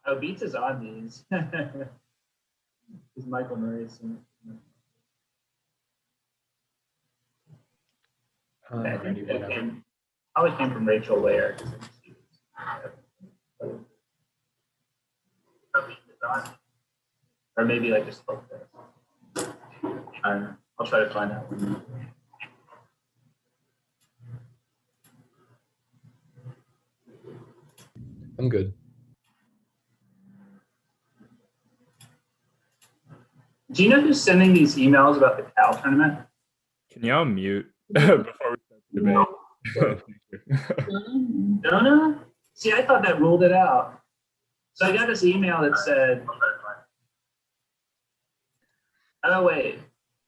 Oh, Beats is on these. Is Michael Murray's. Alrighty, whatever. Probably came from Rachel Ware. Or maybe like just both there. I don't know. I'll try to find out. I'm good. Do you know who's sending these emails about the Cal tournament? Can y'all mute before we start the debate? Donna? See, I thought that ruled it out. So I got this email that said, oh, wait.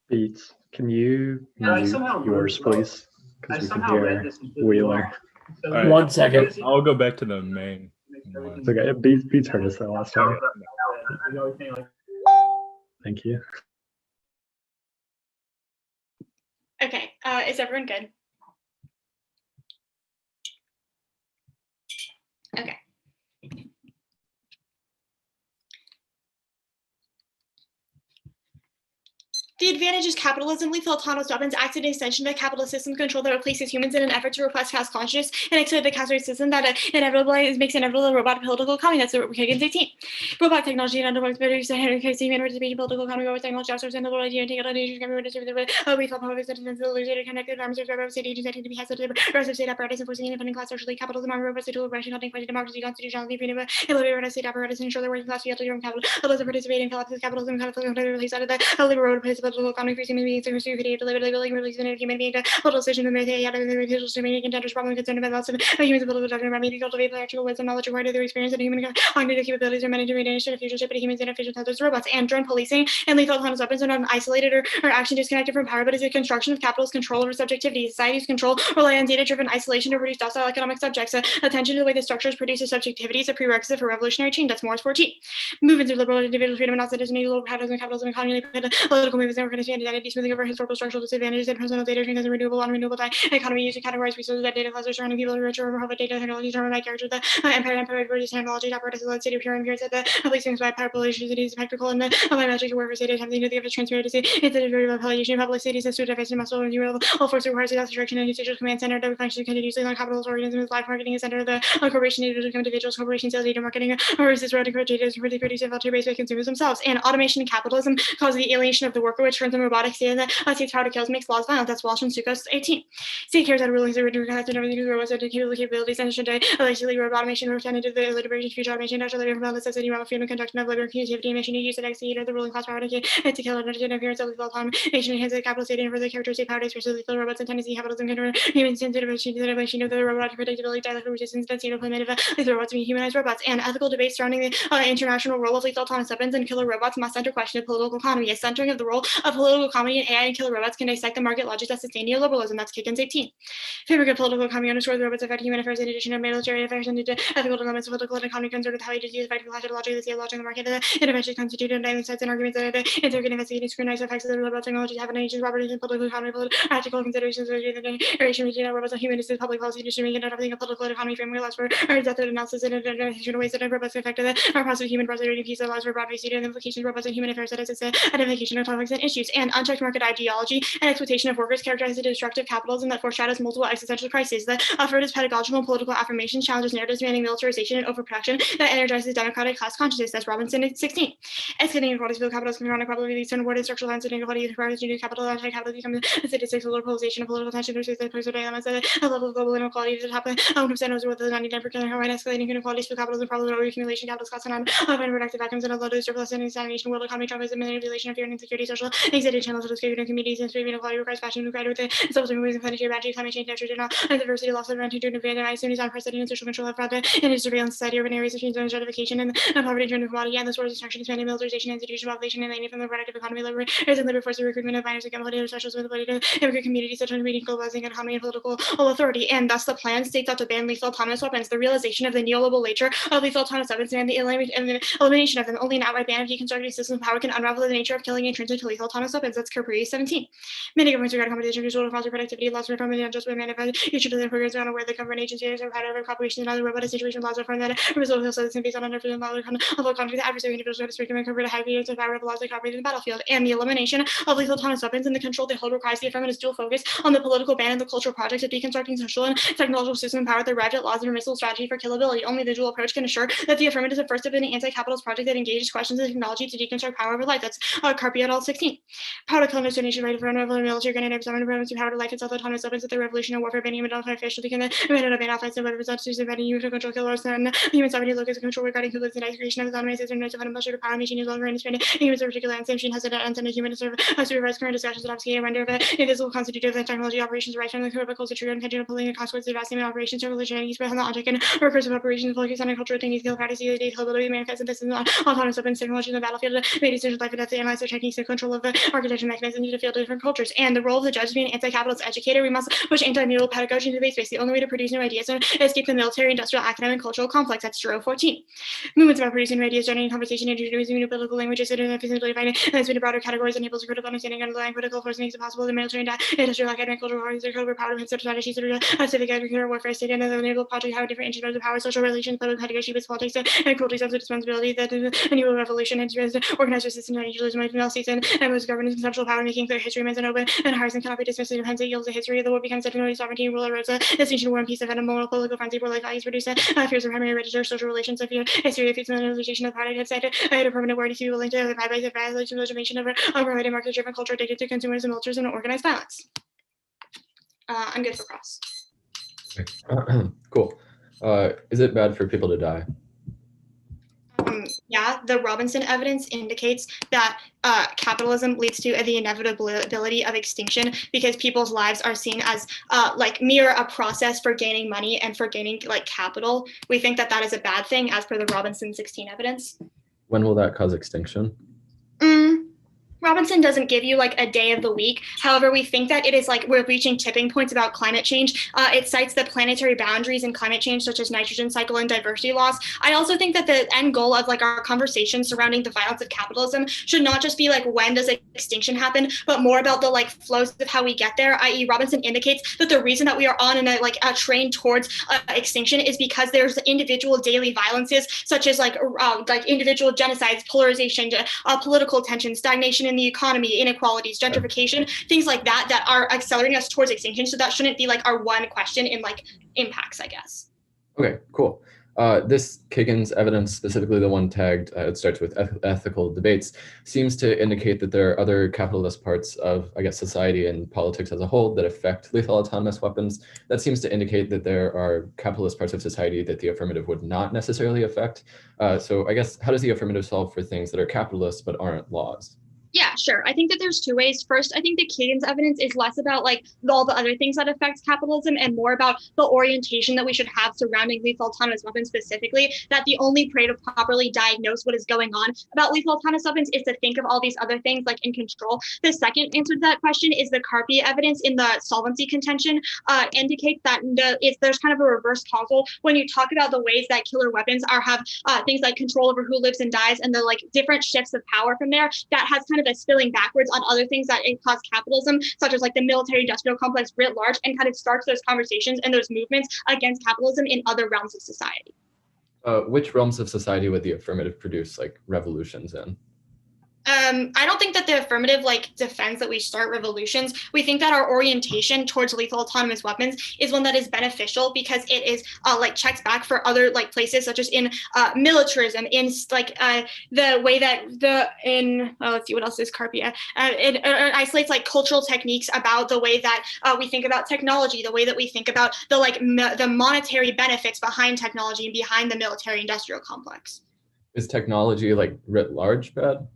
Beats, can you I mute somehow yours, wrote- please? I Because we can somehow read hear this completely Wheeler. wrong. So All right. 1 second. I'll go back to the main. It's okay. Beats heard us that last time. Thank you. Okay, is everyone good? Okay. The advantage is capitalism, lethal autonomous weapons acts as an extension of capitalist system control that replaces humans in an effort to repress class consciousness and exploit the capitalist system that inevitably makes inevitable a robot political economy. That's what Higgins 18. Robot technology and underworks better use human participation political economy, robot technology outsourcing the world idea and take out nations can be we felt public citizens illustrated connected arms of state agents that to be has a progressive state apparatus enforcing independent class socially capitalism armed robots to tool aggression hunting fighting democracy constitutionality freedom elaborate state apparatus and ensure the working class field to capital allows a participating collapses capitalism release out of the liberal political economy increasing beings and pursuit creative delivered legally release of human being political decision and the contenders problem concerned about lots of humans political judgment remedy cultivate practical wisdom knowledge required of their experience and human cognitive capabilities are managed to manage the future but humans and efficient others robots and drone policing and lethal autonomous weapons are not an isolated or action disconnected from power but is a construction of capital's control over subjectivity. Society's control rely on data-driven isolation to produce docile economic subjects. Attention to the way the structures produces subjectivity is a prerequisite for revolutionary change. That's Morris 14. Movements of liberal individual freedom and not citizenry, global capitalism, economy, political movements, and organization identity, smoothing over historical structural disadvantages and personal data streams as a renewable, unrenewable economy used to categorize resources that data classes surrounding people who are richer or more of data technology determined by character. The empire versus technology apparatus of the city of pure and pure said the policing by power pollution cities spectacle and the biometric wherever state attempting to give a transparency it's a very population of public cities as to defense and muscle and you all force requires the destruction and usage of command center to function continuously on capitalist organisms life marketing is center of the corporation to become individuals corporation sales data marketing or is this road to create data to really produce and filter based by consumers themselves and automation and capitalism causes the alienation of the worker which turns them robotics data that takes power to kills makes laws violent. That's Walsh and Sukos 18. State cares out of rulings that reduce and everything to robots to capabilities and today allegedly robot automation returned to the liberation future automation natural labor from necessity of freedom conduction of labor creativity and mission use and exceed the ruling class power to kill and interference of lethal automation enhance the capital state and for the character state power to express lethal robots and tendency capitalism can human sensitive machine of the robot predictability dialectical resistance that's implemented lethal robots being humanized robots and ethical debates surrounding the international role of lethal autonomous weapons and killer robots must enter question of political economy. A centering of the role of political economy and AI and killer robots can dissect the market logic that sustain neoliberalism. That's Kickens 18. Favorite of political economy underscore the robots affect human affairs in addition to military affairs and ethical dilemmas of political and economic concern with how agencies affect clash logic, the sea logic in the market, and eventually constituted and sites and arguments that interrogate investigating scrutinize effects of the liberal technologies have an ancient properties in political economy, practical considerations of the generation between robots and humanists public policy decision and everything a political economy framework allows for depth of analysis and in ways that robots affect our positive human prosperity peace allows for broad-based data and implications robots and human affairs that is its identification of topics and issues and unchecked market ideology and exploitation of workers characterize the destructive capitalism that foreshadows multiple existential crises. The effort is pedagogical and political affirmations challenges narratives demanding militarization and overproduction that energizes democratic class consciousness. That's Robinson 16. Escalating inequalities for capitalism chronic probably leads to unavoided structural and inequality requires new capital anti-capital becomes a statistics of polarization of political tension versus the place of dilemmas at a level of global inequality to the top 1% knows what the 99% how escalating inequalities for capitalism probably over accumulation capitalist costs and unproductive outcomes and a low to surplus and stagnation world economy troubles and manipulation of fear and insecurity social anxiety channels to escape communities and streaming inequality requires fashion required with the subsequent ways of planetary boundary climate change nitrogen and diversity loss of advantage and advantage is unprecedented social control of fraud and its surveillance society urban areas of change and gentrification and poverty driven commodity and the source of destruction expanding militarization institution population and alienating from the productive economy labor and labor force recruitment of minors and political specials with ability to immigrant communities such as meeting globalizing economy and political authority and thus the plan states out to ban lethal autonomous weapons. The realization of the neoliberal nature of lethal autonomous weapons and the elimination of them only an outright ban of deconstructing systems of power can unravel the nature of killing intrinsic to lethal lethal autonomous weapons. That's Capri 17. Many governments regarding competition, control, and foster productivity, laws reform, and unjust way manifest. Each of the programs are aware that government agencies have had over cooperation in other robotic situations, laws reform that result of citizens based on understanding of countries, adversary individuals to speak and cover the high periods of power of laws that operate in the battlefield, and the elimination of lethal autonomous weapons and the control they hold requires the affirmative's dual focus on the political ban and the cultural projects of deconstructing social and technological system power that arrived at laws and permissible strategy for killability. Only the dual approach can assure that the affirmative is the first of an anti-capitalist project that engages questions of technology to deconstruct power over life. That's Carpi et al. 16. Power to kill and destination right for another military granted examining prevents power to life itself autonomous weapons at the revolution of warfare banning and identify official to ban offense and whatever substitutes and banning human control killers and human sovereignty locus control regarding who lives in isolation of his own races and rights of an measure to power machine is longer independent and humans in particular and same machine has an unintended human to serve supervise current discussions that obfuscate and render of invisible constitutive and technology operations right from the critical to true and contingent pulling and consequences of vast operations of religion and spread on the object and recursive operations focus on cultural things skill practice the ability to manifest and this is autonomous weapons technology in the battlefield made decisions life and death to analyze their techniques and control of the architecture mechanisms to field different cultures and the role of the judge being an anti-capitalist educator. We must push anti-neoliberal pedagogy into the space. The only way to produce new ideas and escape the military, industrial, academic, cultural complex. That's 14. Movements about producing new ideas, generating conversation, introducing new political languages, and defining and into broader categories enables critical understanding and underlying political force makes it possible the military and industrial, academic, cultural parties are overpowered with strategies that are civic agricultural warfare, state and the enable project how different instruments of power, social relations, public pedagogy, with politics, and cruelty, sense of responsibility that a new revolution and organized resistance and individualism of female states and most governance conceptual power, making clear history remains open and ours and cannot be dismissed. Hence, it yields the history of the war becomes secondary sovereignty, rule erodes a distinction, war and peace, and a moral political frenzy, where life values produce fears of primary register, social relations, of fear, history of institutionalization of product, have said a permanent word to be willing to abide by the violation of legitimation of a provided market-driven culture addicted to consumerism, militarism, and organized violence. I'm good for cross. Okay. Cool. Is it bad for people to die? Yeah, the Robinson evidence indicates that capitalism leads to the inevitability of extinction because people's lives are seen as like mere a process for gaining money and for gaining like capital. We think that that is a bad thing as per the Robinson 16 evidence. When will that cause extinction? Robinson doesn't give you like a day of the week. However, we think that it is like we're reaching tipping points about climate change. It cites the planetary boundaries in climate change, such as nitrogen cycle and diversity loss. I also think that the end goal of like our conversation surrounding the violence of capitalism should not just be like when does extinction happen, but more about the like flows of how we get there. I.e., Robinson indicates that the reason that we are on a train towards extinction is because there's individual daily violences, such as like individual genocides, polarization, political tension, stagnation in the economy, inequalities, gentrification, things like that, that are accelerating us towards extinction. So that shouldn't be like our one question in like impacts, I guess. Okay, cool. This Kagan's evidence, specifically the one tagged, it starts with ethical debates, seems to indicate that there are other capitalist parts of, I guess, society and politics as a whole that affect lethal autonomous weapons. That seems to indicate that there are capitalist parts of society that the affirmative would not necessarily affect. So I guess, how does the affirmative solve for things that are capitalist but aren't laws? Yeah, sure. I think that there's two ways. First, I think the Kagan's evidence is less about like all the other things that affect capitalism and more about the orientation that we should have surrounding lethal autonomous weapons specifically, that the only way to properly diagnose what is going on about lethal autonomous weapons is to think of all these other things like in control. The second answer to that question is the Carpi evidence in the solvency contention indicates that there's kind of a reverse causal when you talk about the ways that killer weapons have things like control over who lives and dies and the like different shifts of power from there. That has kind of a spilling backwards on other things that cause capitalism, such as like the military industrial complex writ large, and kind of starts those conversations and those movements against capitalism in other realms of society. Which realms of society would the affirmative produce like revolutions in? I don't think that the affirmative like defends that we start revolutions. We think that our orientation towards lethal autonomous weapons is one that is beneficial because it is like checks back for other like places such as in militarism, in like the way that let's see what else is Carpia. It isolates like cultural techniques about the way that we think about technology, the way that we think about the like the monetary benefits behind technology and behind the military industrial complex. Is technology like writ large bad?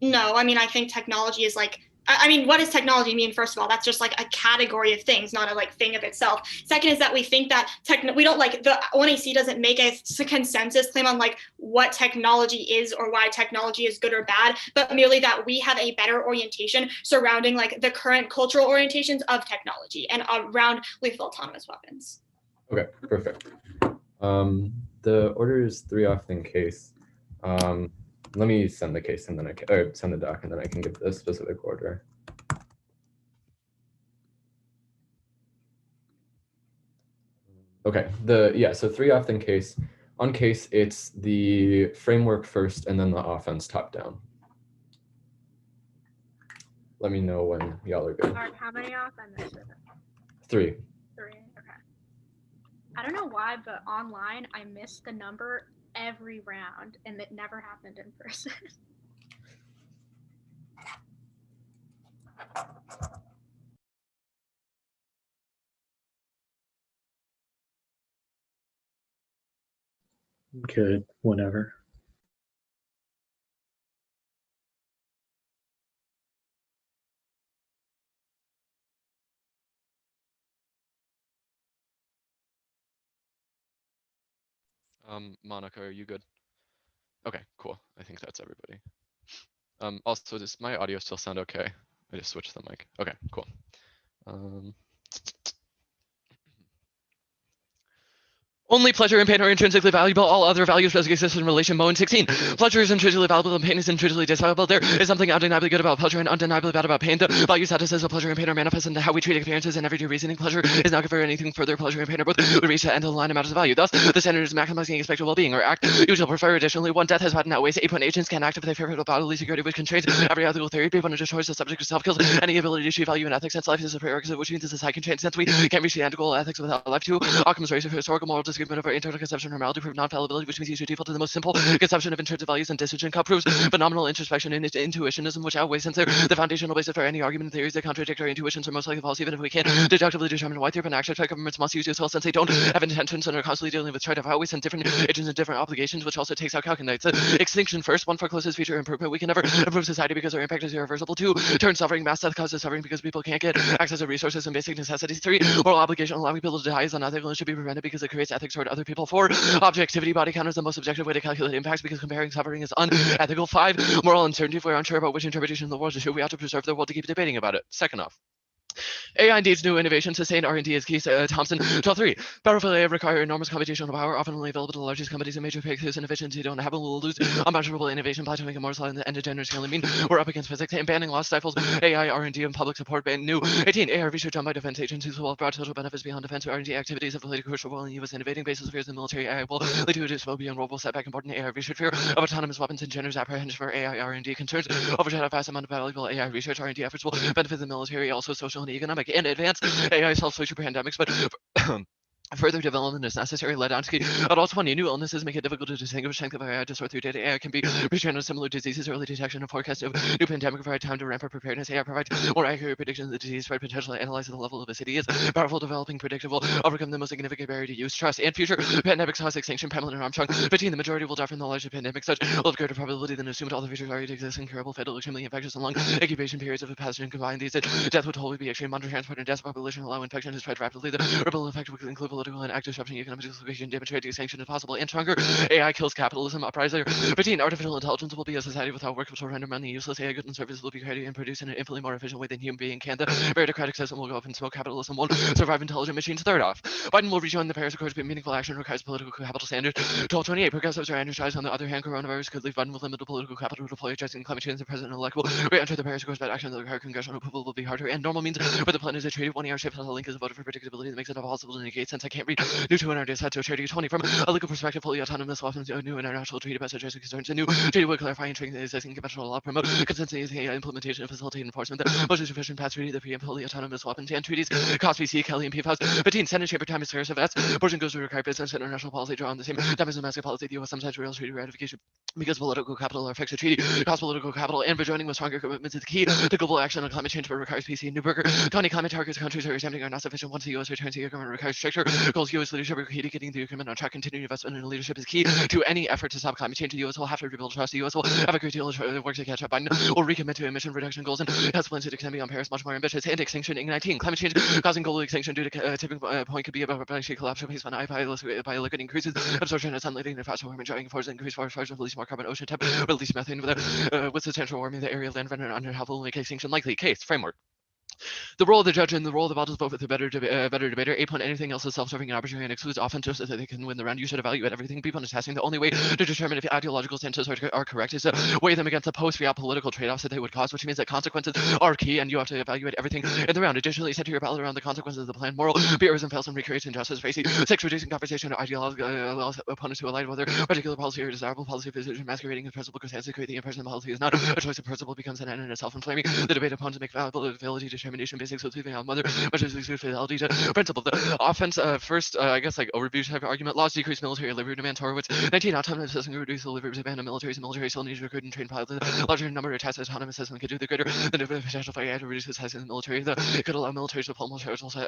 No, I mean, I think technology is like, I mean, what does technology mean? First of all, that's just like a category of things, not a like thing of itself. Second is that we think that we don't like the 1AC doesn't make a consensus claim on like what technology is or why technology is good or bad, but merely that we have a better orientation surrounding like the current cultural orientations of technology and around lethal autonomous weapons. Okay, perfect. The order is 3 off in case. Let me send the case and then I can, or send the doc and then I can give the specific order. Okay, so 3 often case. On case, it's the framework first and then the offense top down. Let me know when y'all are good. All right, how many off? I missed it. 3. 3. Okay. I don't know why, but online I missed the number every round, and it never happened in person. Good, whenever. Monica, are you good? Okay, cool. I think that's everybody. Also, does my audio still sound okay? I just switched the mic. Okay, cool. Only pleasure and pain are intrinsically valuable. All other values does exist in relation. Moen 16. Pleasure is intrinsically valuable and pain is intrinsically desirable. There is something undeniably good about pleasure and undeniably bad about pain. The value statuses of pleasure and pain are manifest in how we treat experiences and everyday reasoning. Pleasure is not good for anything further. Pleasure and pain are both would reach the end of the line amount of value. Thus, the standard is maximizing expected well-being or act. You shall prefer additionally one death has bad and outweighs 8 agents can act if they fear for bodily security which constrains every ethical theory. B1 destroys the subject of self-kills. Any ability to achieve value in ethics since life is a prerequisite, which means it's a side constraint since we can't reach the end goal of ethics without life. 2. Occam's razor for historical moral disagreement over internal conception normality prove non-fallibility, which means you should default to the most simple conception of intrinsic values, and decision proves phenomenal introspection and intuitionism, which outweighs since they're the foundational basis for any argument. Theories that contradict our intuitions are most likely false, even if we can't deductively determine why. Theory and actual governments must use useful since they don't have intentions and are constantly dealing with trade-off outweighs and different agents and different obligations, which also takes out calculates extinction first. 1 for closest feature improvement. We can never improve society because our impact is irreversible. 2. Turn suffering. Mass death causes suffering because people can't get access to resources and basic necessities. 3. Moral obligation. Allowing people to die is unethical and should be prevented because it creates ethics toward other people. 4. Objectivity. Body count is the most objective way to calculate impacts because comparing suffering is unethical. 5. Moral uncertainty. If we're unsure about which interpretation of the world is true, we have to preserve the world to keep debating about it. Second off. AI needs new innovation. Sustained R&D is key. Thompson. 12.3. Powerful AI require enormous computational power, often only available to the largest companies and major breakthroughs and efficiency don't have. Will lose unmeasurable innovation, plateauing and more slow and degeneratively mean. We're up against physics and banning law stifles AI R&D and public support. Ban new. 18. AI research done by defense agencies will have brought total benefits beyond defense. R&D activities have played a crucial role in U.S. innovating bases fears in the military. AI will lead to a dystopian world will set back important AI research fear of autonomous weapons and generous apprehension for AI R&D concerns. Overshadow vast amount of valuable AI research. R&D efforts will benefit the military, also social and economic, and advance AI solves future pandemics, but further development is necessary. Ledansky. At all 20 new illnesses make it difficult to distinguish strength of AI disorder through data. AI can be restrained on similar diseases, early detection and forecast of new pandemic, provide time to ramp up preparedness. AI provides more accurate prediction of the disease spread, potentially analyze the level of acidity is powerful, developing, predictable, overcome the most significant barrier to use, trust, and future pandemics cause extinction. Pamela and Armstrong. 15. The majority will die from the larger pandemic, such will have greater probability than assumed. All the features already exist, incurable, fatal, extremely infectious, and long incubation periods of a pathogen. Combine these, death would wholly be extreme. Under transport and death population allow infection to spread rapidly. The ripple effect would include political and active disruption, economic dislocation, demonstrate extinction is possible, and stronger. AI kills capitalism. Uprising. 15. Artificial intelligence will be a society without work, which will render money useless. AI goods and services will be created and produced in an infinitely more efficient way than human being can. The meritocratic system will go up in smoke. Capitalism won't survive intelligent machines. Third off. Biden will rejoin the Paris Accords, but meaningful action requires political capital standards. 1228. Progressives are energized. On the other hand, coronavirus could leave Biden with limited political capital to deploy addressing climate change. The president-elect will re-enter the Paris Accords, but action that require congressional approval will be harder. And normal means for the plan is a treaty. 1 year shift has a link is a voter for predictability that makes it impossible to negate since I can't read new to an artist had to a treaty. 20. From a legal perspective, fully autonomous weapons, a new international treaty best addressing concerns. A new treaty would clarify and strengthen the existing conventional law, promote consistency in implementation and facilitate enforcement. The most sufficient past treaty, the pre and fully autonomous weapons and treaties. Cost BC, Kelly and PFAS. 15. Senate chamber time is scarce. If that's portion goes to require business and international policy draw on the same time as domestic policy. The U.S. sometimes real treaty ratification because political capital affects the treaty. Cost political capital and for joining with stronger commitments is the key to global action on climate change, but requires PC. Newberger. 20. Climate targets countries are attempting are not sufficient. Once the U.S. returns to the agreement requires stricter goals. U.S. leadership are key to getting the agreement on track. Continuing investment in leadership is key to any effort to stop climate change. The U.S. will have to rebuild trust. The U.S. will have a great deal of work to catch up. Biden will recommit to emission reduction goals and has plans to extend beyond Paris much more ambitious. And extinction in 19. Climate change causing global extinction due to tipping point could be about potentially collapse based on by liquid increases absorption of sunlight and faster warming, driving forces increase forest fires, release more carbon, ocean temp, release methane with substantial warming, the area land rendered uninhabitable, make extinction likely. Case framework. The role of the judge and the role of the voters vote with a better debater. 8 point anything else is self-serving and arbitrary and excludes often just so that they can win the round. You should evaluate everything. B point is testing. The only way to determine if ideological stances are correct is to weigh them against the post-real political trade-offs that they would cause, which means that consequences are key and you have to evaluate everything in the round. Additionally, set to your ballot around the consequences of the plan. Moral, beers and fails and recreates injustice. Facing 6, reducing conversation or ideological opponents to align whether particular policy or desirable policy position masquerading as principle circumstances create the impression that policy is not a choice of principle becomes an end in itself, inflaming the debate upon to make validity determination basic so leaving on whether much is fidelity to principle. The offense first I guess like overview type of argument. Laws decrease military labor demand. Horowitz 19 autonomous system can reduce the labor demand of military still needs to recruit and train pilots. The larger number of tasks autonomous system could do, the greater the potential for AI to reduce the size of the military. It could allow military to pull more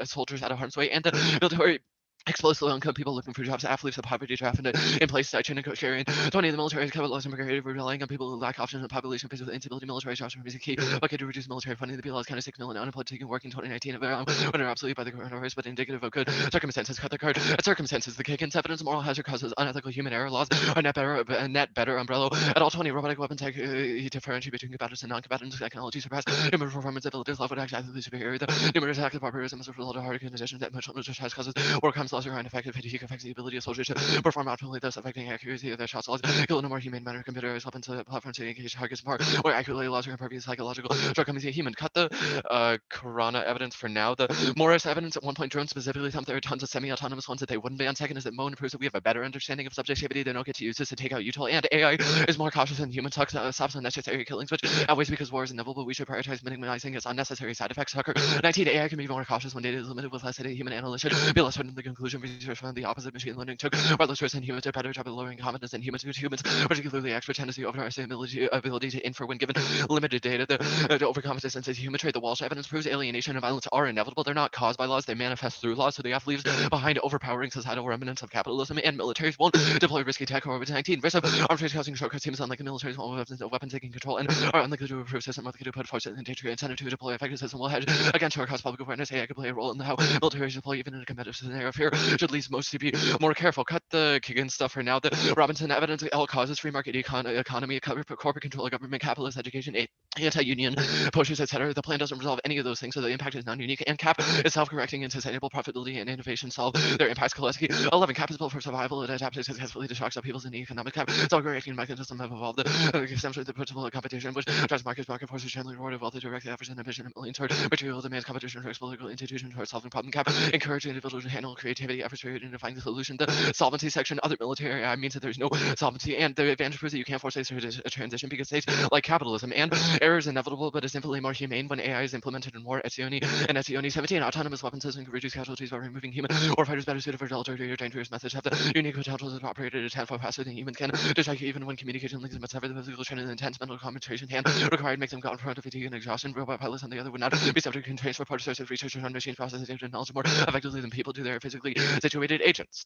soldiers out of harm's way, and the military explosive low-income people looking for jobs, athletes, the poverty draft in place, section and sharing. 20, the military is capitalizing creative, relying on people who lack options and population faced with instability. Military jobs are key. Okay, to reduce military funding, the BLS kind of 6 million unemployed taking work in 2019 when are obsolete by the coronavirus, but indicative of good circumstances. Cut the card. At circumstances, the kick-ins evidence, moral hazard causes unethical human error laws are net better umbrella. At all 20, robotic weapons differentiate between combatants and non-combatants. Technology surpass human performance abilities. Love would act actively superior. The numerous active barbarism is a result of hard conditions that much has causes war crimes, laws are ineffective. Fatigue affects the ability of soldiers to perform optimally, thus affecting accuracy of their shots. Laws kill in a more humane manner. Computerized weapons platforms to engage targets apart, or accurately laws are impervious psychological shortcomings in human. Cut the corona evidence for now. The Morris evidence at 1 point, drones specifically, there are tons of semi-autonomous ones that they wouldn't be on. Second is that Moan proves that we have a better understanding of subjectivity. They don't get to use this to take out util, and AI is more cautious than human stops unnecessary killings, which outweighs because war is inevitable. We should prioritize minimizing its unnecessary side effects. Tucker 19, AI can be more cautious when data is limited with less data. Human analysts should be less certain the conclusion. Research found the opposite. Machine learning took far less risk than humans did better job at lowering confidence than humans. Humans, particularly expert, tendency to overestimate ability to infer when given limited data. The overconfidence sense is human trait. The Walsh evidence proves alienation and violence are inevitable. They're not caused by laws; they manifest through laws. So the F leaves behind overpowering societal remnants of capitalism, and militaries won't deploy risky tech or COVID-19. Risk of arms race causing shortcuts seems unlike the military's weapons taking control and are unlikely to improve system. Likely to put forces in danger. Incentive to deploy effective system will hedge against shortcuts. Public awareness. AI could play a role in how militaries deploy even in a competitive scenario. Fear should lead most to be more careful. Cut the Kiggin stuff for now. The Robinson evidence all causes free market economy, corporate control of government, capitalist education, anti-union pushes, etc. The plan doesn't resolve any of those things, so the impact is non-unique. And CAP is self-correcting, and sustainable profitability and innovation solve their impacts. Koleski 11, CAP is built for survival. It adapts successfully to shocks of people's in the economic CAP. Self-correcting mechanism have evolved. Essentially, the principle of competition, which drives market forces generally rewarded wealthy direct the average and ambition of millions toward material demands, competition towards political institutions towards solving problem. CAP encouraging individuals to handle creativity, efforts to identifying the solution. The solvency section, other military means that there's no solvency, and the advantage proves that you can't force a transition because states like capitalism and error is inevitable, but is infinitely more humane when AI is implemented in war. Etzioni and Etzioni 17, autonomous weapon system can reduce casualties by removing human or fighters better suited for adultery or dangerous methods have the unique potential to operate at a tenfold faster than humans can. Detect even when communication links must have the physical training and intense mental concentration hand required makes them prone to fatigue and exhaustion. Robot pilots on the other would not be subject to transfer parts sources researchers on machines processing data knowledge more effectively than people do their physically situated agents.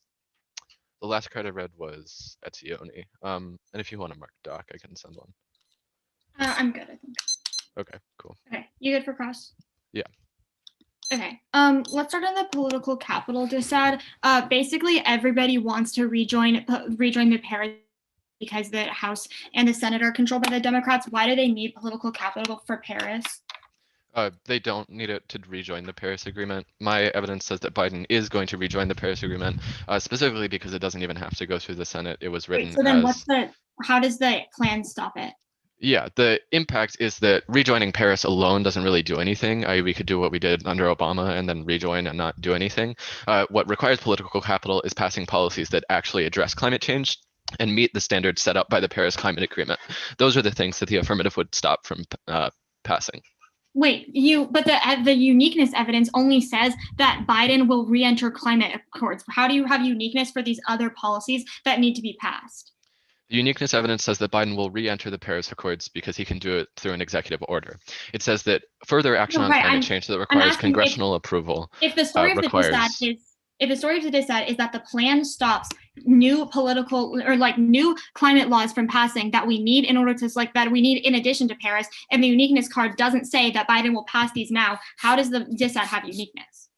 The last card I read was Etzioni. And if you want to mark doc, I can send one. I'm good, I think. Okay, cool. Okay, you good for cross? Yeah. Okay, let's start on the political capital dissad. Basically, everybody wants to rejoin the Paris because the House and the Senate are controlled by the Democrats. Why do they need political capital for Paris? They don't need it to rejoin the Paris Agreement. My evidence says that Biden is going to rejoin the Paris Agreement, specifically because it doesn't even have to go through the Senate. It was written Wait, so then as... how does the plan stop it? Yeah, the impact is that rejoining Paris alone doesn't really do anything. We could do what we did under Obama and then rejoin and not do anything. What requires political capital is passing policies that actually address climate change and meet the standards set up by the Paris Climate Agreement. Those are the things that the affirmative would stop from passing. Wait, but the uniqueness evidence only says that Biden will re-enter climate accords. How do you have uniqueness for these other policies that need to be passed? The uniqueness evidence says that Biden will re-enter the Paris Accords because he can do it through an executive order. It says that further action on climate change that requires congressional approval if the story of the dissad is that the plan stops new political or like new climate laws from passing that we need in order to that we need in addition to Paris, and the uniqueness card doesn't say that Biden will pass these now, how does the dissad have uniqueness?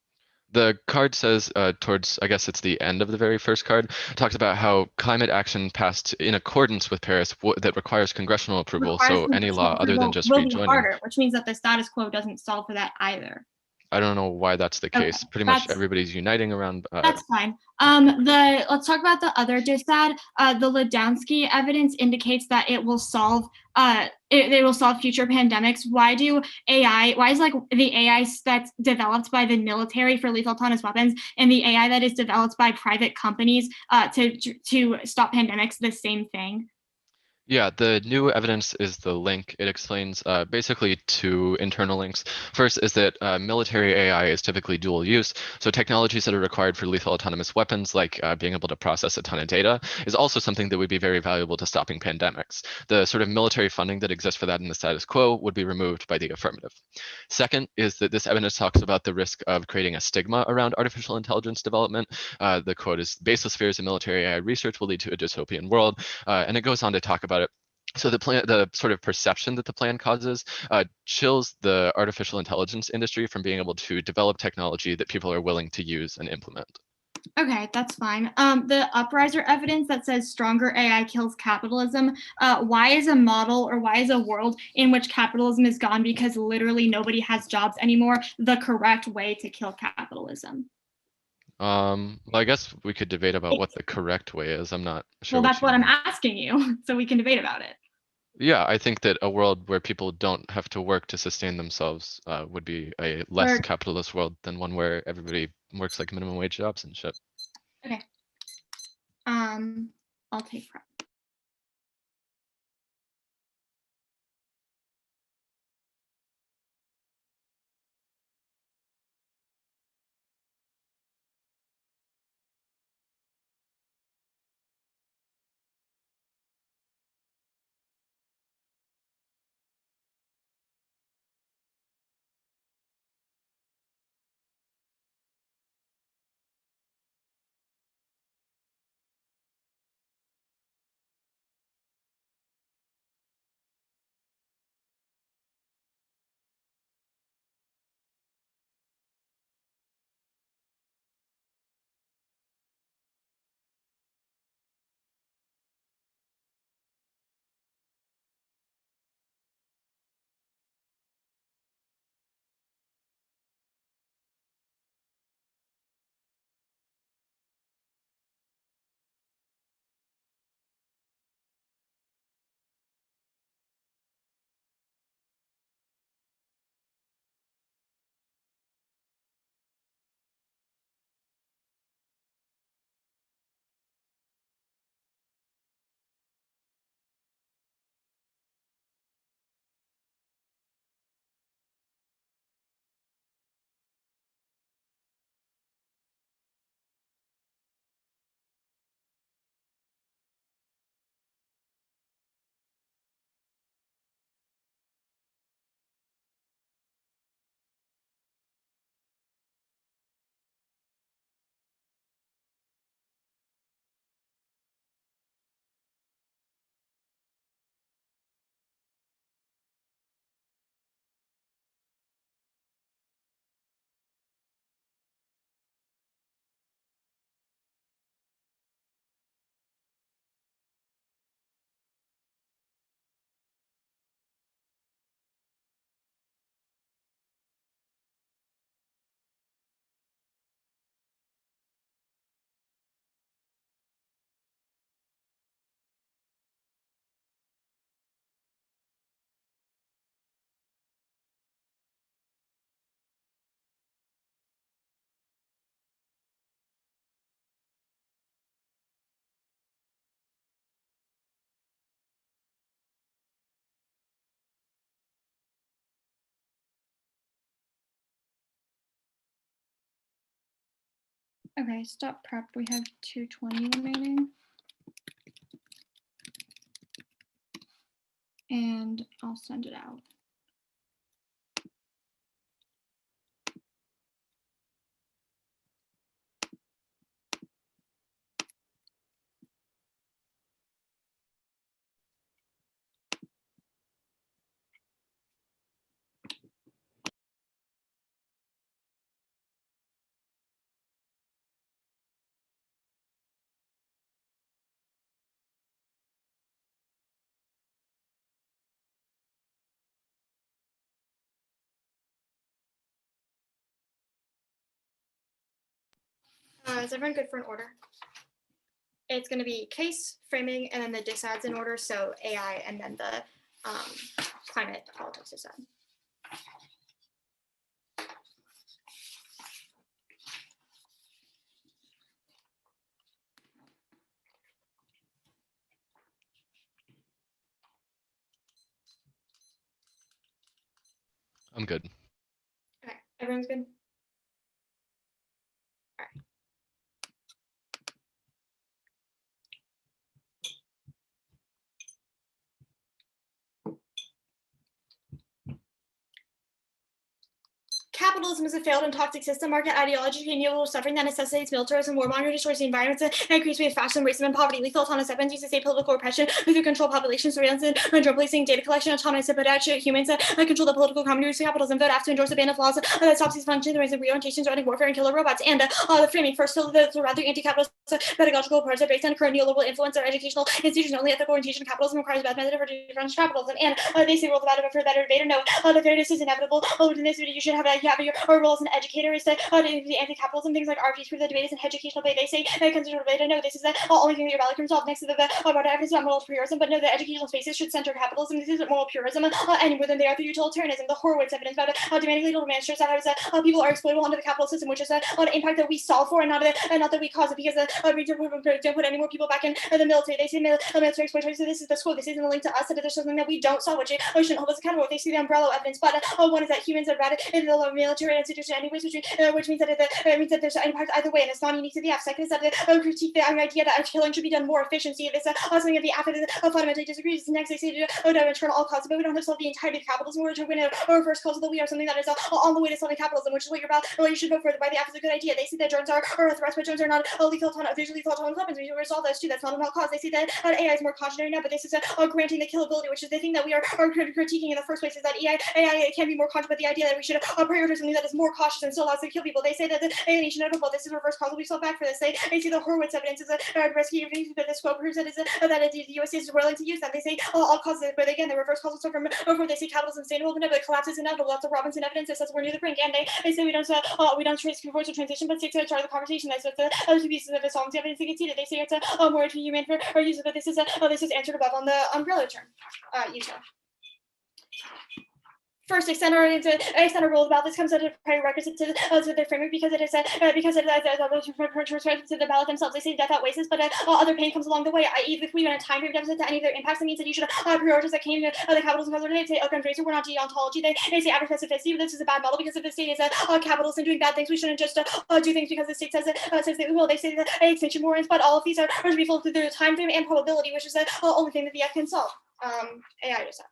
The card says towards, I guess it's the end of the very first card, talks about how climate action passed in accordance with Paris that requires congressional approval. Requires So any law congressional other than approval just will be rejoining. harder, which means that the status quo doesn't solve for that either. I don't know why that's the case. Pretty much everybody's uniting around. That's fine. Let's talk about the other dissad. The Ladowski evidence indicates that it will solve it will solve future pandemics. Why is like the AI that's developed by the military for lethal autonomous weapons and the AI that is developed by private companies to stop pandemics the same thing? Yeah, the new evidence is the link. It explains basically two internal links. First is that military AI is typically dual use. So technologies that are required for lethal autonomous weapons, like being able to process a ton of data, is also something that would be very valuable to stopping pandemics. The sort of military funding that exists for that in the status quo would be removed by the affirmative. Second is that this evidence talks about the risk of creating a stigma around artificial intelligence development. The quote is, baseless fears of military AI research will lead to a dystopian world. And it goes on to talk about it. So the sort of perception that the plan causes chills the artificial intelligence industry from being able to develop technology that people are willing to use and implement. Okay, that's fine. The Uprising evidence that says stronger AI kills capitalism. Why is a model or why is a world in which capitalism is gone because literally nobody has jobs anymore the correct way to kill capitalism? Well, I guess we could debate about what the correct way is. I'm not sure. Well, that's what I'm asking you, so we can debate about it. Yeah, I think that a world where people don't have to work to sustain themselves would be a less capitalist world than one where everybody works like minimum wage jobs and shit. Okay. I'll take prep. Okay, stop prep. We have 220 remaining. And I'll send it out. Is everyone good for an order? It's going to be case, framing, and then the disads in order. So AI and then the climate politics disad. I'm good. Okay, everyone's good. All right. Capitalism is a failed and toxic system, market ideology, neoliberal suffering that necessitates militarism, warmonger, destroys the environment, and increases with fascism, racism, and poverty. Lethal autonomous weapons used to state political repression through control population surveillance and drug policing, data collection, autonomous pedagogy, humans control the political economy of capitalism. Vote after endorse a ban of laws that stops these functions, the rise of reorientations, running warfare, and killer robots. And the framing first, so the rather anti-capitalist pedagogical approach are based on current neoliberal influence or educational institutions. Only ethical orientation of capitalism requires bad method for different capitalism. And they say rules about it for better debate. No, the fairness is inevitable. In this video, you should have your role as an educator is to the anti-capitalism things like RGs for the debate is an educational debate. They say consider debate. No, this is the only thing that your ballot can resolve next to the about evidence about moral purism. But no, the educational spaces should center capitalism. This isn't moral purism any more than they are through utilitarianism. The Horowitz evidence about demanding legal demands shows that people are exploitable under the capital system, which is an impact that we solve for and not that we cause it because we don't put any more people back in the military. They say military exploitation. So this is the school. This isn't a link to us. That there's something that we don't solve, which shouldn't hold us accountable. They see the umbrella evidence, but one is that humans are bad in the military institution anyways, which means that there's an impact either way, and it's not unique to the F. Second is that the critique the idea that killing should be done more efficiency. This something that the F fundamentally disagrees. Next, they say to turn all causes, but we don't have to solve the entirety of capitalism. We're to win a reverse cause of the we are something that is on the way to solving capitalism, which is what you're about. Well, you should vote for by the F is a good idea. They see that drones are threats, but drones are not lethal autonomous. There's lethal autonomous weapons. We should resolve those too. That's not about cause. They see that AI is more cautionary now, but this is granting the killability, which is the thing that we are critiquing in the first place. Is that AI can be more cautious, but the idea that we should prioritize something that is more cautious and still allows to kill people. They say that the alienation notable. This is reverse causal. We still back for this. They see the Horowitz evidence is a rescue, but the scope proves that the U.S. is willing to use that. They say all causes, but again, the reverse causal. So from they say capitalism is sustainable, but collapse is inevitable. That's the Robinson evidence. That says we're near the brink, and they say we don't trace force or transition, but stick to start the conversation. That's what the other two pieces of the solvency evidence they conceded. They say it's a more to human for use, but this is answered above on the umbrella term. Utah. First, extend our rules about this comes as a prerequisite to the framework because it is to the ballot themselves. They say death outweighs this, but other pain comes along the way. I.e., if we want a time frame deficit to any of their impacts, that means that you should prioritize that came to the capitalism because they say gun tracer, we're not deontology. They say average specificity, but this is a bad model because if the state is capitalist and doing bad things, we shouldn't just do things because the state says that we will. They say that extinction warrants, but all of these are to be fulfilled through time frame and probability, which is the only thing that the F can solve. AI just said.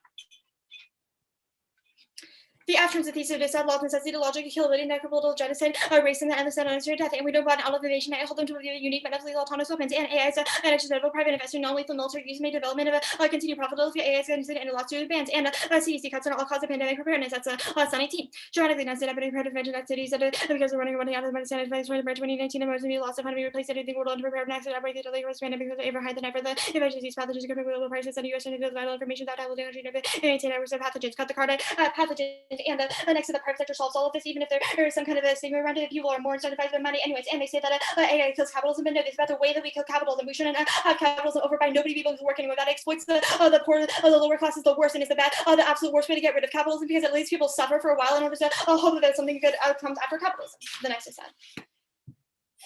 The actions of these said laws necessity, logic, killability, necropodal genocide, racism, and the unnecessary death, and we don't want out of the nation. I hold them to the unique mentally autonomous weapons and AI is an accidental private investor, non-lethal military use, made development of continued profitability. AI is going to and a lot to advance and CDC cuts on all cause of pandemic preparedness. That's Sun 18. Dramatically not epidemic prevention activities because we're running out of money. Sanitized by 2019, emergency loss of economy replaced anything world unprepared next to outbreak the delay was pandemic because ever higher than ever. The infectious disease pathogens coming with global prices and U.S. and vital information that will damage maintain hours of pathogens. Cut the card pathogens. And next to the private sector solves all of this, even if there is some kind of a stigma around it. People are more incentivized by money, anyways. And they say that AI kills capitalism, but no, this is about the way that we kill capitalism. We shouldn't have capitalism over by nobody people who's working with that exploits the poor, the lower classes the worst, and is the absolute worst way to get rid of capitalism because it leaves people suffer for a while in order to hope that there's something good comes after capitalism. The next is that.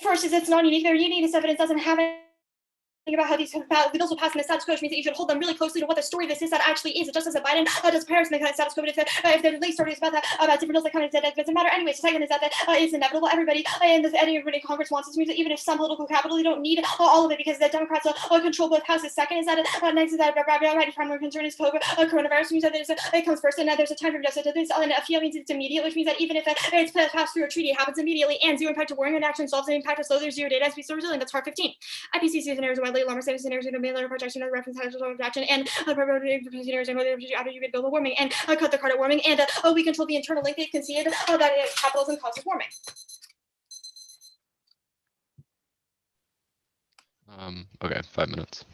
First is it's non-unique. Their uniqueness evidence doesn't have it. About how these bills will pass in the status quo, which means that you should hold them really closely to what the story this is that actually is. It just as a Biden does Paris in the kind of status quo, but if the late story is about different bills that come in, it doesn't matter. Anyways, the second is that it's inevitable. Everybody in Congress wants this. Means that even if some political capital, you don't need all of it because the Democrats control both houses. Second is that next is that primary concern is coronavirus. Means that it comes first, and there's a time for justice. This and a few means it's immediate, which means that even if it's passed through a treaty, it happens immediately, and zero impact to warring and action solves the impact of slow. There's zero data has to be so resilient. That's part 15. IPCC scenarios are widely alarming scenarios in the projection of reference action and scenarios and whether after you get global warming and cut the credit warming and we control the internal link. They've conceded that capitalism causes warming. Okay, 5 minutes.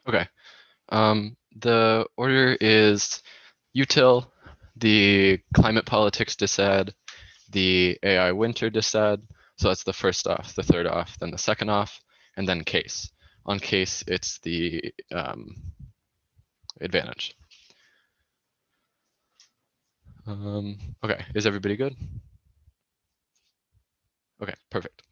Okay. The order is util, the climate politics dissed, the AI winter dissed. So that's the first off, the third off, then the second off, and then case. On case, it's the advantage. Okay, is everybody good? Okay, perfect.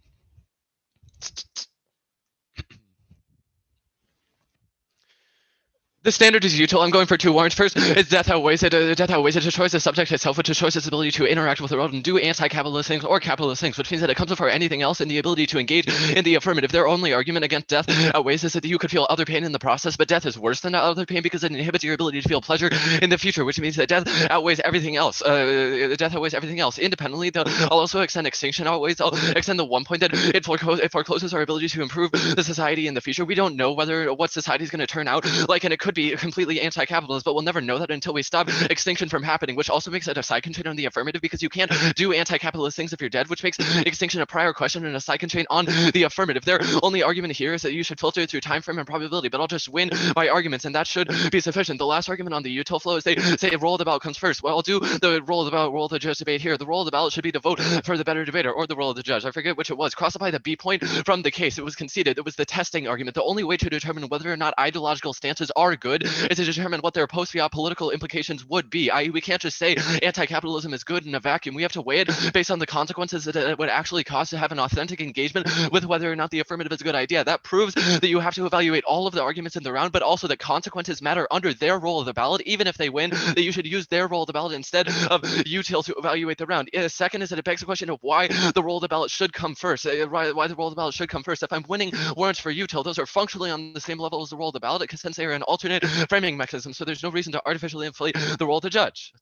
The standard is util. I'm going for 2 warrants. First is death outweighs it. Death outweighs it to choice the subject itself, which is choice its ability to interact with the world and do anti-capitalist things or capitalist things, which means that it comes before anything else in the ability to engage in the affirmative. Their only argument against death outweighs is that you could feel other pain in the process, but death is worse than that other pain because it inhibits your ability to feel pleasure in the future, which means that death outweighs everything else. Death outweighs everything else. Independently, I'll also extend extinction outweighs. I'll extend the one point that it forecloses our ability to improve the society in the future. We don't know what society is going to turn out like, and it could be completely anti-capitalist, but we'll never know that until we stop extinction from happening, which also makes it a side constraint on the affirmative because you can't do anti-capitalist things if you're dead, which makes extinction a prior question and a side constraint on the affirmative. Their only argument here is that you should filter it through time frame and probability, but I'll just win my arguments, and that should be sufficient. The last argument on the util flow is they say roll of the ballot comes first. Well, I'll do the roll of the judge debate here. The roll of the ballot should be to vote for the better debater or the roll of the judge. I forget which it was. Classify the B point from the case. It was conceded. It was the testing argument. The only way to determine whether or not ideological stances are good is to determine what their post-fiat political implications would be. I.e., we can't just say anti-capitalism is good in a vacuum. We have to weigh it based on the consequences that it would actually cause to have an authentic engagement with whether or not the affirmative is a good idea. That proves that you have to evaluate all of the arguments in the round, but also that consequences matter under their roll of the ballot. Even if they win, that you should use their roll of the ballot instead of util to evaluate the round. Second is that it begs the question of why the roll of the ballot should come first. Why the roll of the ballot should come first. If I'm winning warrants for util, those are functionally on the same level as the roll of the ballot, because since they are an alternate framing mechanism, so there's no reason to artificially inflate the role of the judge.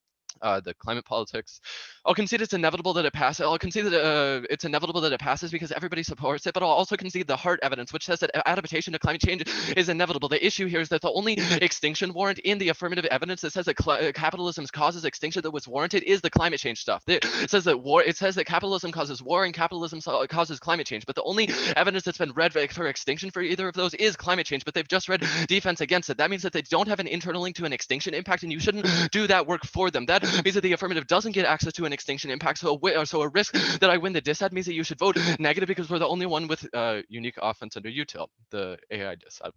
The climate politics, I'll concede it's inevitable that it passes. I'll concede that it's inevitable that it passes because everybody supports it, but I'll also concede the hard evidence, which says that adaptation to climate change is inevitable. The issue here is that the only extinction warrant in the affirmative evidence that says that capitalism causes extinction that was warranted is the climate change stuff. It says that capitalism causes war and capitalism causes climate change, but the only evidence that's been read for extinction for either of those is climate change, but they've just read defense against it. That means that they don't have an internal link to an extinction impact, and you shouldn't do that work for them. That means that the affirmative doesn't get access to an extinction impact. So a risk that I win the dissad means that you should vote negative because we're the only one with unique offense under util, the AI dissad.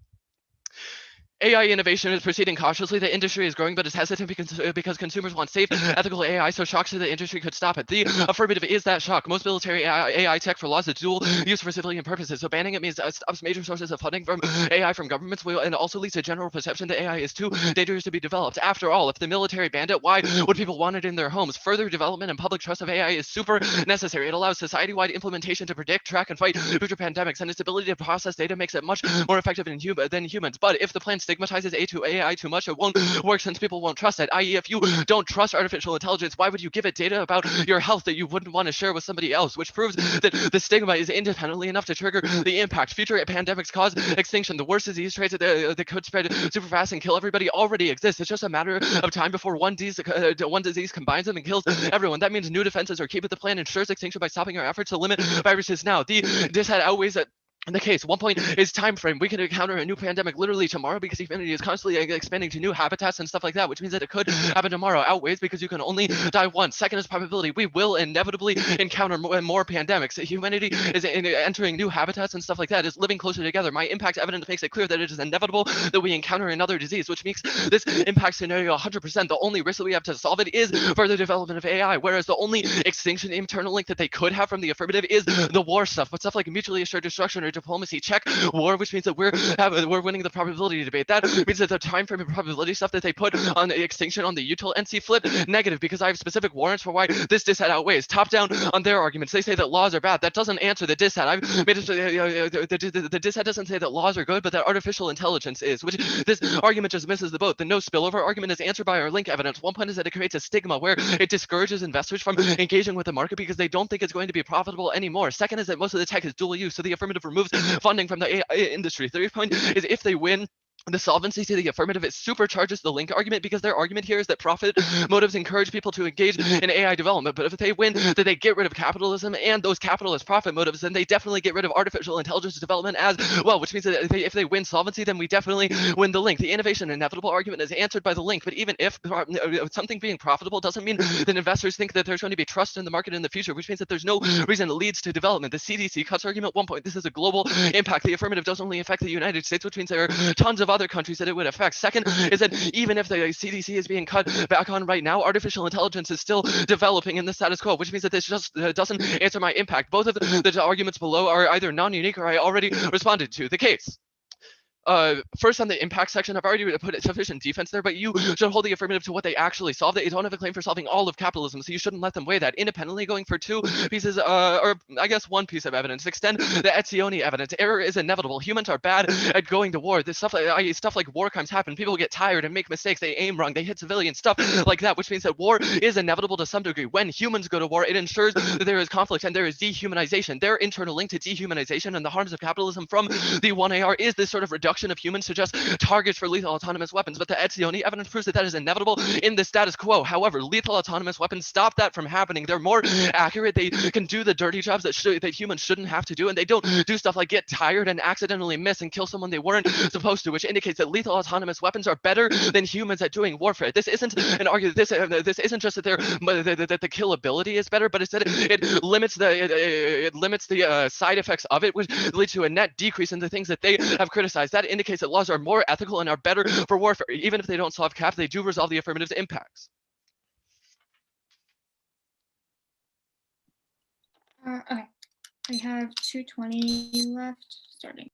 AI innovation is proceeding cautiously. The industry is growing, but is hesitant because consumers want safe, ethical AI, so shocks to the industry could stop it. The affirmative is that shock. Most military AI tech for laws is dual use for civilian purposes, so banning it means stops major sources of funding from AI from governments, and also leads to general perception that AI is too dangerous to be developed. After all, if the military banned it, why would people want it in their homes? Further development and public trust of AI is super necessary. It allows society-wide implementation to predict, track, and fight future pandemics, and its ability to process data makes it much more effective than humans. But if the plan stigmatizes AI too much, it won't work since people won't trust it. I.e., if you don't trust artificial intelligence, why would you give it data about your health that you wouldn't want to share with somebody else? Which proves that the stigma is independently enough to trigger the impact. Future pandemics cause extinction. The worst disease traits that could spread super fast and kill everybody already exist. It's just a matter of time before one disease combines them and kills everyone. That means new defenses are key, but the plan ensures extinction by stopping our efforts to limit viruses now. This had outweighs that. In the case, one point is time frame. We can encounter a new pandemic literally tomorrow because humanity is constantly expanding to new habitats and stuff like that, which means that it could happen tomorrow. Outweighs because you can only die once. Second is probability. We will inevitably encounter more pandemics. Humanity is entering new habitats and stuff like that, is living closer together. My impact evidence makes it clear that it is inevitable that we encounter another disease, which makes this impact scenario 100%. The only risk that we have to solve it is further development of AI, whereas the only extinction internal link that they could have from the affirmative is the war stuff. But stuff like mutually assured destruction or diplomacy check war, which means that we're winning the probability debate. That means that the time frame and probability stuff that they put on the extinction on the util NC flip negative because I have specific warrants for why this dissad outweighs. Top down on their arguments, they say that laws are bad. That doesn't answer the dissad. I've made it the dissad doesn't say that laws are good, but that artificial intelligence is, which this argument just misses the boat. The no spillover argument is answered by our link evidence. One point is that it creates a stigma where it discourages investors from engaging with the market because they don't think it's going to be profitable anymore. Second is that most of the tech is dual use, so the affirmative removes funding from the AI industry. Third point is if they win, the solvency to the affirmative, it supercharges the link argument, because their argument here is that profit motives encourage people to engage in AI development. But if they win, that they get rid of capitalism and those capitalist profit motives, then they definitely get rid of artificial intelligence development as well, which means that if they win solvency, then we definitely win the link. The innovation inevitable argument is answered by the link. But even if something being profitable doesn't mean that investors think that there's going to be trust in the market in the future, which means that there's no reason it leads to development. The CDC cuts argument 1 point. This is a global impact. The affirmative does only affect the United States, which means there are tons of other countries that it would affect. Second is that even if the CDC is being cut back on right now, artificial intelligence is still developing in the status quo, which means that this just doesn't answer my impact. Both of the arguments below are either non-unique or I already responded to. The case. First on the impact section, I've already put sufficient defense there, but you should hold the affirmative to what they actually solve. They don't have a claim for solving all of capitalism, so you shouldn't let them weigh that independently. Going for two pieces, or I guess one piece of evidence. Extend the Etzioni evidence. Error is inevitable. Humans are bad at going to war. This stuff like war crimes happen. People get tired and make mistakes. They aim wrong. They hit civilians. Stuff like that, which means that war is inevitable to some degree. When humans go to war, it ensures that there is conflict and there is dehumanization. Their internal link to dehumanization and the harms of capitalism from the 1AR is this sort of reduction of humans to just targets for lethal autonomous weapons. But the Etzioni evidence proves that that is inevitable in the status quo. However, lethal autonomous weapons stop that from happening. They're more accurate. They can do the dirty jobs that humans shouldn't have to do, and they don't do stuff like get tired and accidentally miss and kill someone they weren't supposed to, which indicates that lethal autonomous weapons are better than humans at doing warfare. This isn't an argument. This isn't just that that the killability is better, but it's that it limits the side effects of it, which leads to a net decrease in the things that they have criticized. That indicates that laws are more ethical and are better for warfare. Even if they don't solve cap, they do resolve the affirmative's impacts. Okay, we have 220 left, starting.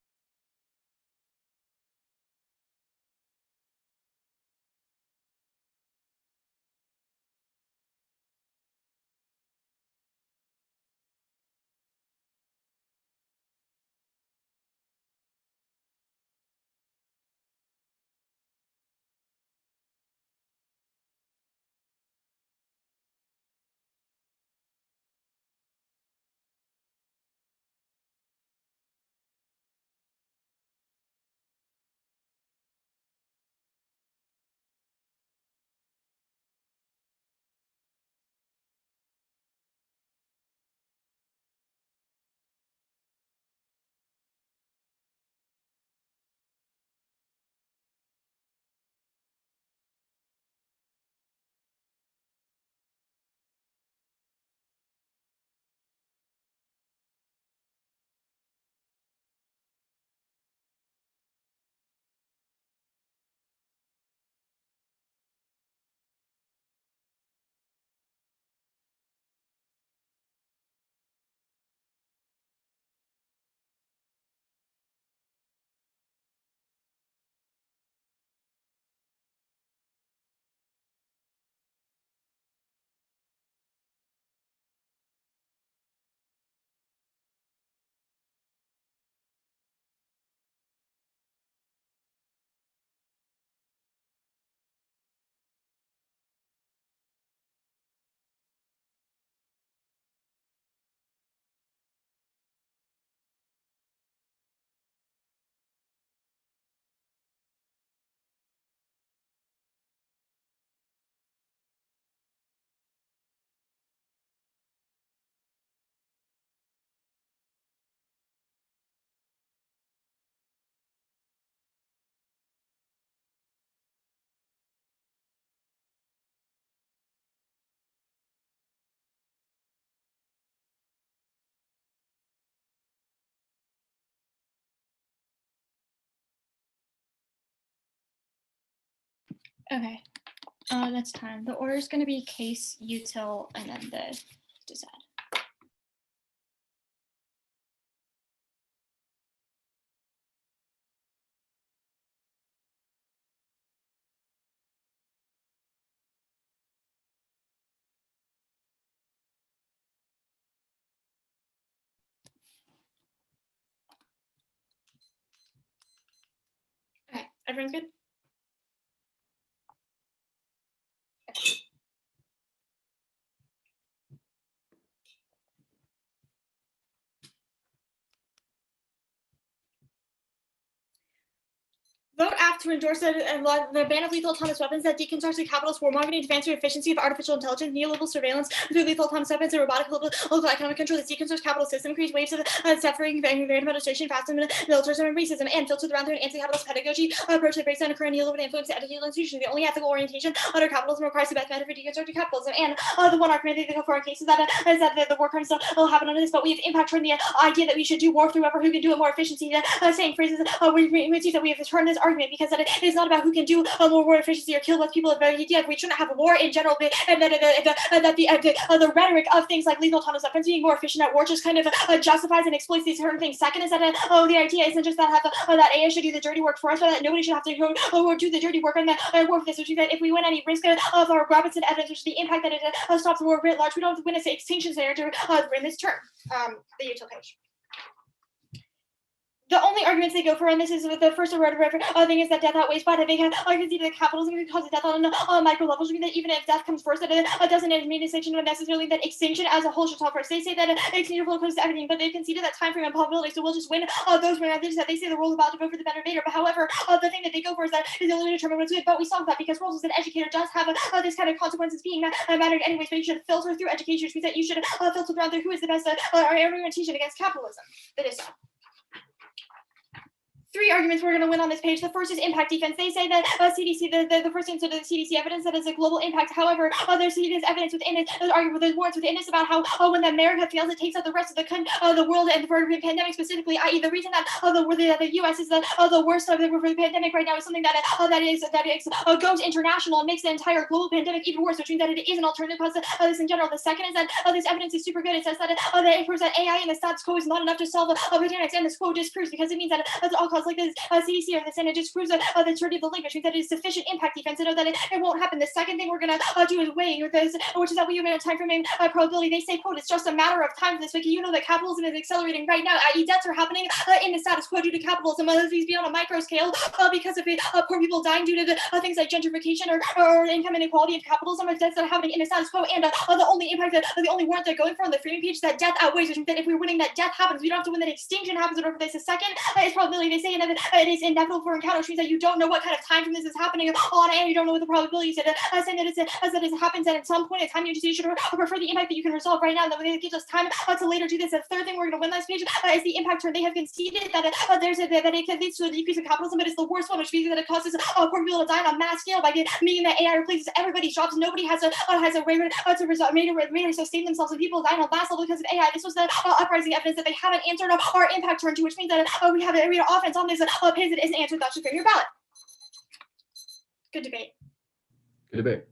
Okay, that's time. The order is going to be case, util, and then the decide. Okay, everyone's good? Vote after to endorse the ban of lethal autonomous weapons that deconstructs the capitalist warmongering to advance the efficiency of artificial intelligence, neoliberal surveillance through lethal autonomous weapons, and robotic local economic control that deconstructs capital system, creates waves of suffering, variant administration, fast and militarism, and racism, and filters around through an anti-capitalist pedagogy approach that breaks down current neoliberal influence to educational institutions. The only ethical orientation under capitalism requires the best method for deconstructing capitalism. And the one argument they go for in cases that is that the war crimes will happen under this, but we have impact toward the idea that we should do war through whoever who can do it more efficiency. Saying phrases we see that we have turned this argument because that it is not about who can do more war efficiency or kill less people. The idea we shouldn't have a war in general, and that the rhetoric of things like lethal autonomous weapons being more efficient at war just kind of justifies and exploits these certain things. Second is that the idea isn't just that that AI should do the dirty work for us, but that nobody should have to go do the dirty work and war for this. Which means that if we win any risk of our Robinson evidence, which is the impact that it stops the war writ large, we don't have to win an extinction scenario to win this term. The util page. The only arguments they go for on this is the first thing is that death outweighs bad. They can see that capitalism can cause death on micro levels. I mean that even if death comes first, that it doesn't mean extinction necessarily that extinction as a whole should solve first. They say that extinction will close to everything, but they conceded that time frame and probability. So we'll just win those methods that they say the role about to vote for the better debater. But however, the thing that they go for is that is the only way to determine what's good. But we solve that because roles as an educator does have this kind of consequences being mattered anyways. But you should filter through education, which means that you should filter around through who is the best argumentation against capitalism. That is so. Three arguments we're going to win on this page. The first is impact defense. They say that CDC, the first answer to the CDC evidence that is a global impact. However, there's evidence within it, there's warrants within this about how when America fails, it takes out the rest of the world and for the pandemic specifically, i.e. the reason that the U.S. is the worst of the pandemic right now is something that goes international and makes the entire global pandemic even worse, which means that it is an alternative cause to this in general. The second is that this evidence is super good. It says that it proves that AI and the status quo is not enough to solve the pandemics, and this quo disproves because it means that it's all cause like this CDC or the Senate just proves the surety of the link, which means that it is sufficient impact defense to know that it won't happen. The second thing we're going to do is weighing with this, which is that we have a time frame and probability. They say, quote, it's just a matter of time for this week. You know that capitalism is accelerating right now, i.e. deaths are happening in the status quo due to capitalism, whether these be on a micro scale because of poor people dying due to things like gentrification or income inequality of capitalism, or deaths that are happening in the status quo. And the only impact, the only warrant they're going for on the framing page is that death outweighs, which means that if we're winning that death happens, we don't have to win that extinction happens in order for this. The second is probability. They say it is inevitable for encounter, which means that you don't know what kind of time from this is happening on air. You don't know what the probability is. Saying that it happens at some point in time, you should prefer the impact that you can resolve right now. That way it gives us time to later do this. The third thing we're going to win this page is the impact turn. They have conceded that it leads to a decrease in capitalism, but it's the worst one, which means that it causes poor people to die on a mass scale by meaning that AI replaces everybody's jobs. Nobody has a way to sustain themselves, and people die on a mass level because of AI. This was the uprising evidence that they haven't answered our impact turn to, which means that we have an offense on this page that isn't answered. That should go in your ballot. Good debate. Good debate.